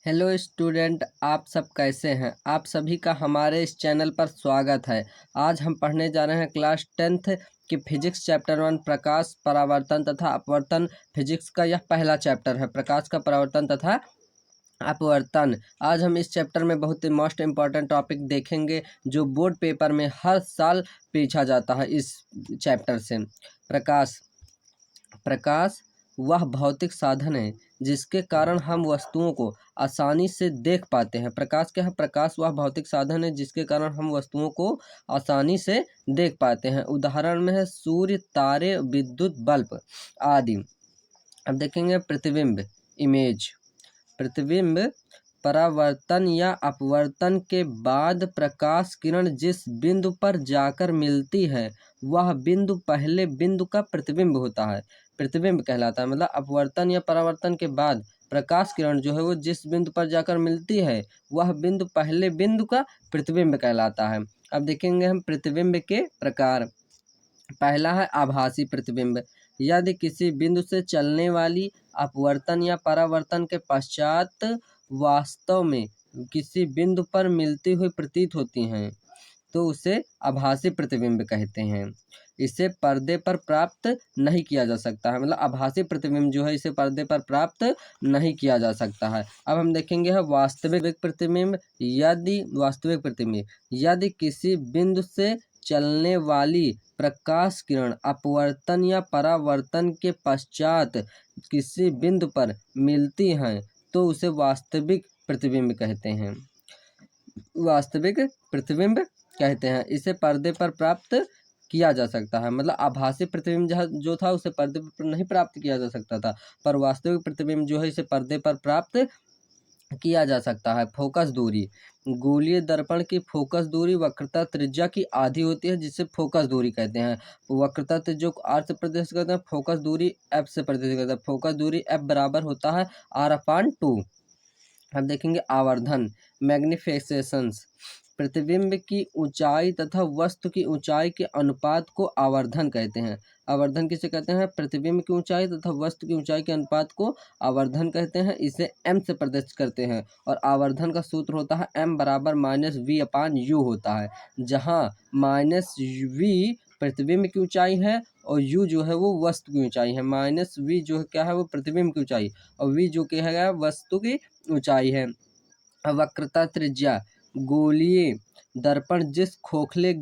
Hello student, आप सब कैसे हैं। आप सभी का हमारे इस चैनल पर स्वागत है। आज हम पढ़ने जा रहे हैं क्लास 10th की फिजिक्स चैप्टर 1 प्रकाश, परावर्तन तथा अपवर्तन। फिजिक्स का यह पहला चैप्टर है, प्रकाश का परावर्तन तथा अपवर्तन। आज हम इस चैप्टर में बहुत ही मोस्ट इम्पॉर्टेंट टॉपिक देखेंगे जो बोर्ड पेपर में हर साल पूछा जाता है। इस चैप्टर से प्रकाश वह भौतिक साधन है जिसके कारण हम वस्तुओं को आसानी से देख पाते हैं। प्रकाश क्या है? प्रकाश वह भौतिक साधन है जिसके कारण हम वस्तुओं को आसानी से देख पाते हैं। उदाहरण में है सूर्य, तारे, विद्युत बल्ब आदि। अब देखेंगे प्रतिबिंब, इमेज। प्रतिबिंब परावर्तन या अपवर्तन के बाद प्रकाश किरण जिस बिंदु पर जाकर मिलती है वह बिंदु पहले बिंदु का प्रतिबिंब होता है, प्रतिबिंब कहलाता है। मतलब अपवर्तन या परावर्तन के बाद प्रकाश किरण जो है वो जिस बिंदु पर जाकर मिलती है वह बिंदु पहले बिंदु का प्रतिबिंब कहलाता है। अब देखेंगे हम प्रतिबिंब के प्रकार। पहला है आभासी प्रतिबिंब। यदि किसी बिंदु से चलने वाली अपवर्तन या परावर्तन के पश्चात वास्तव में किसी बिंदु पर मिलती हुई प्रतीत होती हैं तो उसे आभासी प्रतिबिंब कहते हैं। इसे पर्दे पर प्राप्त नहीं किया जा सकता है। मतलब आभासी प्रतिबिंब जो है इसे पर्दे पर प्राप्त नहीं किया जा सकता है। अब हम देखेंगे है वास्तविक प्रतिबिंब। यदि किसी बिंदु से चलने वाली प्रकाश किरण अपवर्तन या परावर्तन के पश्चात किसी बिंदु पर मिलती हैं तो उसे वास्तविक प्रतिबिंब कहते हैं। वास्तविक प्रतिबिंब कहते हैं। इसे पर्दे पर प्राप्त किया जा सकता है। मतलब आभासी प्रतिबिंब जो था उसे पर्दे पर नहीं प्राप्त किया जा सकता था, पर वास्तविक प्रतिबिंब जो है इसे पर्दे पर प्राप्त किया जा सकता है। फोकस दूरी। गोलीय दर्पण की फोकस दूरी वक्रता त्रिज्या की आधी होती है जिसे फोकस दूरी कहते हैं। वक्रता त्रिज्या को आर से प्रदर्शित करते हैं, फोकस दूरी एफ से प्रदर्शित करते हैं। फोकस दूरी एफ बराबर होता है R/2। अब देखेंगे आवर्धन, मैग्निफिसेशंस। प्रतिबिंब की ऊंचाई तथा वस्तु की ऊंचाई के अनुपात को आवर्धन कहते हैं। आवर्धन किसे कहते हैं? प्रतिबिंब की ऊंचाई तथा वस्तु की ऊंचाई के अनुपात को आवर्धन कहते हैं। इसे m से प्रदर्शित करते हैं और आवर्धन का सूत्र होता है m बराबर -v/u होता है, जहां -v प्रतिबिंब की ऊंचाई है और u जो है वो वस्तु की ऊंचाई है। -v जो है क्या है? वो प्रतिबिंब की ऊंचाई, और v जो क्या है? वस्तु की ऊंचाई है। वक्रता त्रिज्या। गोलीय दर्पण जिस खोखले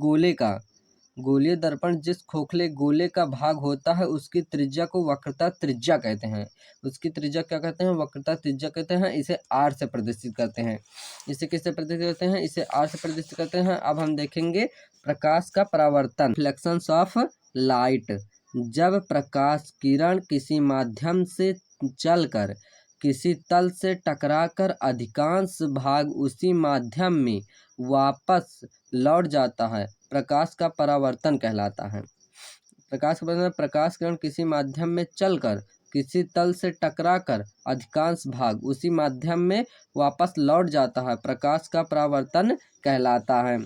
गोले का भाग होता है उसकी त्रिज्या को वक्रता त्रिज्या कहते हैं। उसकी त्रिज्या क्या कहते हैं? वक्रता त्रिज्या कहते हैं। इसे r से प्रदर्शित करते हैं। इसे किससे प्रदर्शित करते हैं? इसे r से प्रदर्शित करते हैं। अब हम देखेंगे प्रकाश का परावर्तन, रिफ्लेक्शंस ऑफ लाइट। जब प्रकाश किरण किसी माध्यम से चलकर किसी तल से टकराकर अधिकांश भाग उसी माध्यम में वापस लौट जाता है प्रकाश का परावर्तन कहलाता है। प्रकाश किरण किसी माध्यम में चलकर किसी तल से टकराकर अधिकांश भाग उसी माध्यम में वापस लौट जाता है प्रकाश का परावर्तन कहलाता है।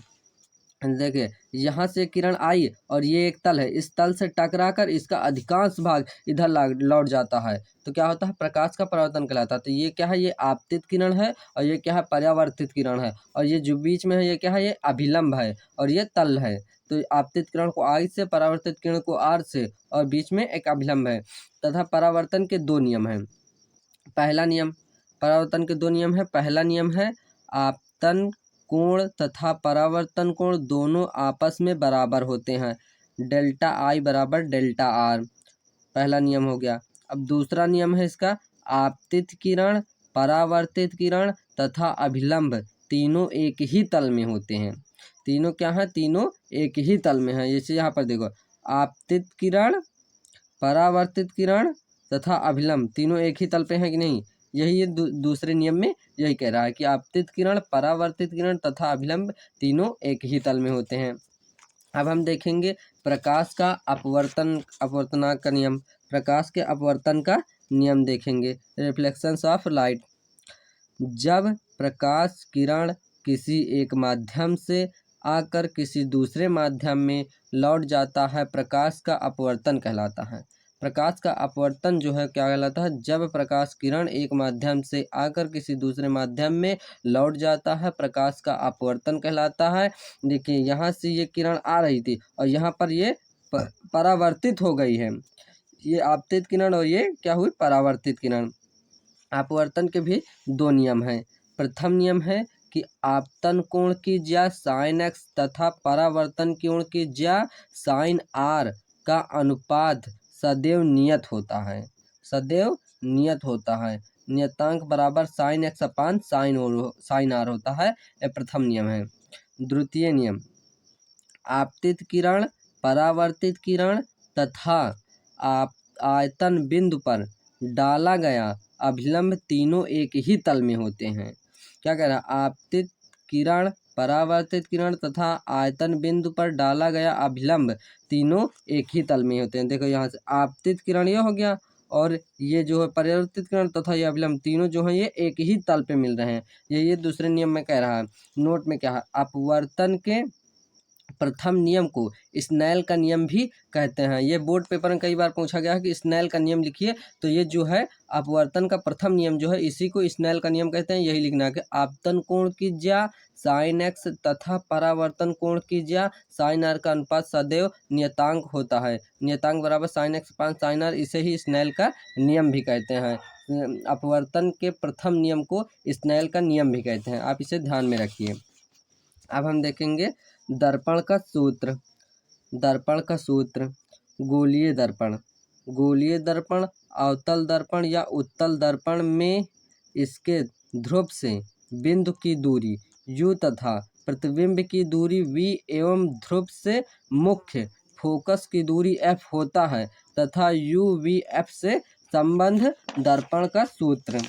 देखिए, यहाँ से किरण आई और ये एक तल है, इस तल से टकराकर इसका अधिकांश भाग इधर लौट जाता है तो क्या होता है? प्रकाश का परावर्तन कहलाता है। तो ये क्या है? ये आपतित किरण है और ये क्या है? परावर्तित किरण है। और ये जो बीच में है ये क्या है? ये अभिलंब है और ये तल है। तो आपतित किरण को I से, परावर्तित किरण को R से, और बीच में एक अभिलंब है। तथा परावर्तन के दो नियम हैं। पहला नियम, परावर्तन के दो नियम है। पहला नियम है आपतन कोण तथा परावर्तन कोण दोनों आपस में बराबर होते हैं, डेल्टा I बराबर डेल्टा R। पहला नियम हो गया। अब दूसरा नियम है इसका, आपतित किरण, परावर्तित किरण तथा अभिलंब तीनों एक ही तल में होते हैं। तीनों क्या है? तीनों एक ही तल में है। जैसे यहाँ पर देखो, आपतित किरण, परावर्तित किरण तथा अभिलंब तीनों एक ही तल पे हैं कि नहीं? यही ये दूसरे नियम में यही कह रहा है कि आपतित किरण, परावर्तित किरण तथा अभिलंब तीनों एक ही तल में होते हैं। अब हम देखेंगे प्रकाश का अपवर्तना का नियम। प्रकाश के अपवर्तन का नियम देखेंगे, रिफ्लेक्शंस ऑफ लाइट। जब प्रकाश किरण किसी एक माध्यम से आकर किसी दूसरे माध्यम में लौट जाता है प्रकाश का अपवर्तन कहलाता है। प्रकाश का अपवर्तन जो है क्या कहलाता है, जब प्रकाश किरण एक माध्यम से आकर किसी दूसरे माध्यम में लौट जाता है, प्रकाश का अपवर्तन कहलाता है। देखिए यहाँ से ये किरण आ रही थी और यहाँ पर ये परावर्तित हो गई है, ये आपतित किरण और ये क्या हुई, परावर्तित किरण। अपवर्तन के भी दो नियम हैं। प्रथम नियम है कि आपतन कोण की ज्या साइन एक्स तथा परावर्तन कोण की ज्या साइन आर का अनुपात सदैव नियत होता है, सदैव नियत होता है। नियतांक बराबर sine X upon sine R होता है, यह प्रथम नियम है। द्वितीय नियम, आपतित किरण, परावर्तित किरण तथा आयतन बिंदु पर डाला गया अभिलंब तीनों एक ही तल में होते हैं। क्या कह रहा है, आपतित किरण, परावर्तित किरण तथा आयतन बिंदु पर डाला गया अभिलंब तीनों एक ही तल में होते हैं। देखो यहाँ से आपतित किरण ये हो गया और ये जो है परावर्तित किरण तथा ये अभिलंब तीनों जो हैं ये एक ही तल पे मिल रहे हैं। ये दूसरे नियम में कह रहा है। नोट में क्या है, अपवर्तन के प्रथम नियम को स्नेल का नियम भी कहते हैं। ये बोर्ड पेपर में कई बार पूछा गया है कि स्नेल का नियम लिखिए, तो ये जो है अपवर्तन का प्रथम नियम जो है इसी को स्नेल का नियम कहते हैं। यही लिखना है कि आपतन कोण की ज्या साइन एक्स तथा परावर्तन कोण की ज्या साइन आर का अनुपात सदैव नियतांक होता है। नियतांक बराबर sine X upon sine R, इसे ही स्नेल का नियम भी कहते हैं। अपवर्तन के प्रथम नियम को स्नेल का नियम भी कहते हैं, आप इसे ध्यान में रखिए। अब हम देखेंगे दर्पण का सूत्र। दर्पण का सूत्र, गोलीय दर्पण। गोलीय दर्पण अवतल दर्पण या उत्तल दर्पण में इसके ध्रुव से बिंदु की दूरी u तथा प्रतिबिंब की दूरी v एवं ध्रुव से मुख्य फोकस की दूरी f होता है तथा u v f से संबंध दर्पण का सूत्र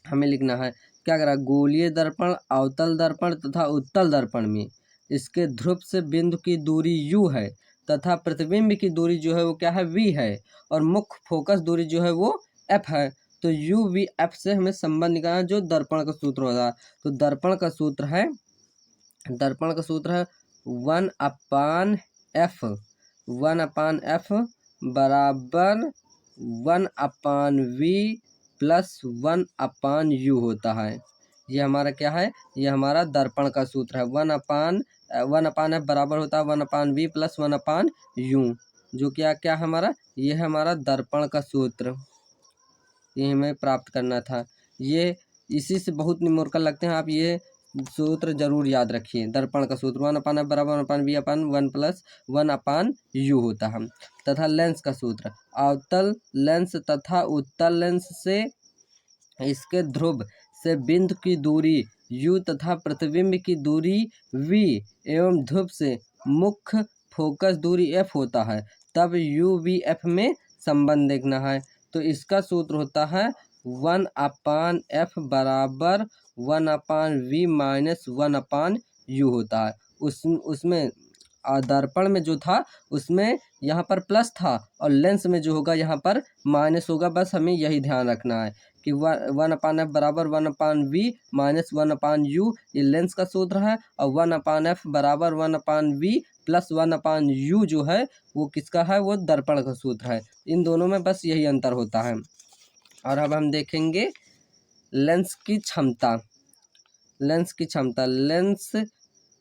हमें लिखना है। क्या करा, गोलीय दर्पण, अवतल दर्पण तथा उत्तल दर्पण में इसके ध्रुव से बिंदु की दूरी u है तथा प्रतिबिंब की दूरी जो है वो क्या है, v है और मुख्य फोकस दूरी जो है वो f है। तो u v f से हमें संबंध निकालना जो दर्पण का सूत्र होगा। तो दर्पण का सूत्र है 1/f बराबर 1/v प्लस 1/u होता है। ये हमारा क्या है, ये हमारा दर्पण का सूत्र है। 1/f बराबर होता है 1/v प्लस 1/u, जो क्या हमारा, ये है हमारा दर्पण का सूत्र। ये हमें प्राप्त करना था। ये इसी से बहुत न्यूमेरिकल लगते हैं, आप ये सूत्र जरूर याद रखिए। दर्पण का सूत्र 1/f बराबर 1/v/1 प्लस 1/u होता है। तथा लेंस का सूत्र, अवतल लेंस तथा उत्तल लेंस से इसके ध्रुव से बिंदु की दूरी u तथा प्रतिबिंब की दूरी v एवं ध्रुव से मुख्य फोकस दूरी f होता है, तब u v f में संबंध देखना है। तो इसका सूत्र होता है 1/f बराबर 1/v माइनस 1/u होता है। उसमें दर्पण में जो था उसमें यहाँ पर प्लस था और लेंस में जो होगा यहाँ पर माइनस होगा। बस हमें यही ध्यान रखना है कि 1/f बराबर 1/v माइनस 1/u ये लेंस का सूत्र है और 1/f बराबर 1/v प्लस 1/u जो है वो किसका है, वो दर्पण का सूत्र है। इन दोनों में बस यही अंतर होता है। और अब हम देखेंगे लेंस की क्षमता। लेंस की क्षमता, लेंस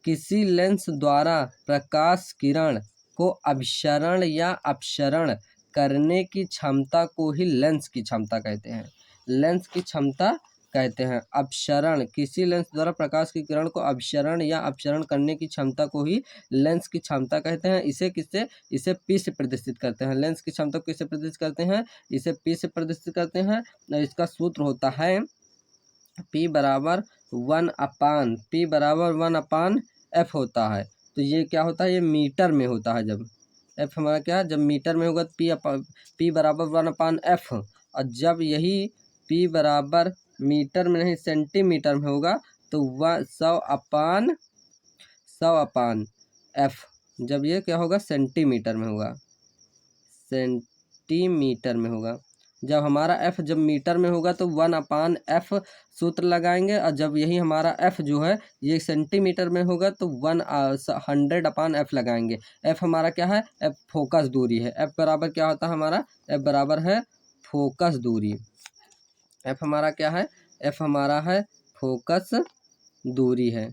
किसी लेंस द्वारा प्रकाश किरण को अभिसरण या अपसरण करने की क्षमता को ही लेंस की क्षमता कहते हैं। लेंस की क्षमता कहते हैं अपसरण, किसी लेंस द्वारा प्रकाश की किरण को अभिसरण या अपसरण करने की क्षमता को ही लेंस की क्षमता कहते हैं। इसे किससे, इसे P से प्रदर्शित करते हैं। लेंस की क्षमता को किससे प्रदर्शित करते हैं, इसे P से प्रदर्शित करते हैं। इसका सूत्र होता है P बराबर 1/f होता है। तो ये क्या होता है, ये मीटर में होता है। जब f हमारा क्या है, जब मीटर में होगा तो P बराबर 1/f, और जब यही P बराबर मीटर में नहीं सेंटीमीटर में होगा तो 100/f, जब ये क्या होगा सेंटीमीटर में होगा, सेंटीमीटर में होगा। जब हमारा एफ जब मीटर में होगा तो 1/f सूत्र लगाएंगे, और जब यही हमारा एफ जो है ये सेंटीमीटर में होगा तो 100/f लगाएंगे। एफ हमारा क्या है, एफ फोकस दूरी है। एफ बराबर क्या होता है हमारा, एफ बराबर है फोकस दूरी। एफ हमारा क्या है, एफ हमारा है फोकस दूरी है।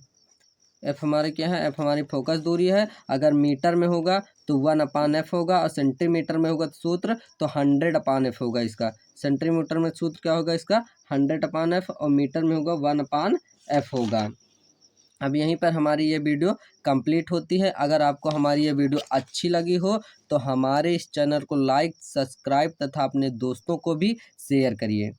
एफ हमारे क्या है, एफ हमारी फोकस दूरी है। अगर मीटर में होगा तो 1/f होगा, और सेंटीमीटर में होगा तो सूत्र तो 100/f होगा इसका। सेंटीमीटर में सूत्र क्या होगा इसका 100/f, और मीटर में होगा 1/f होगा। अब यहीं पर हमारी ये वीडियो कंप्लीट होती है। अगर आपको हमारी ये वीडियो अच्छी लगी हो तो हमारे इस चैनल को लाइक, सब्सक्राइब तथा अपने दोस्तों को भी शेयर करिए।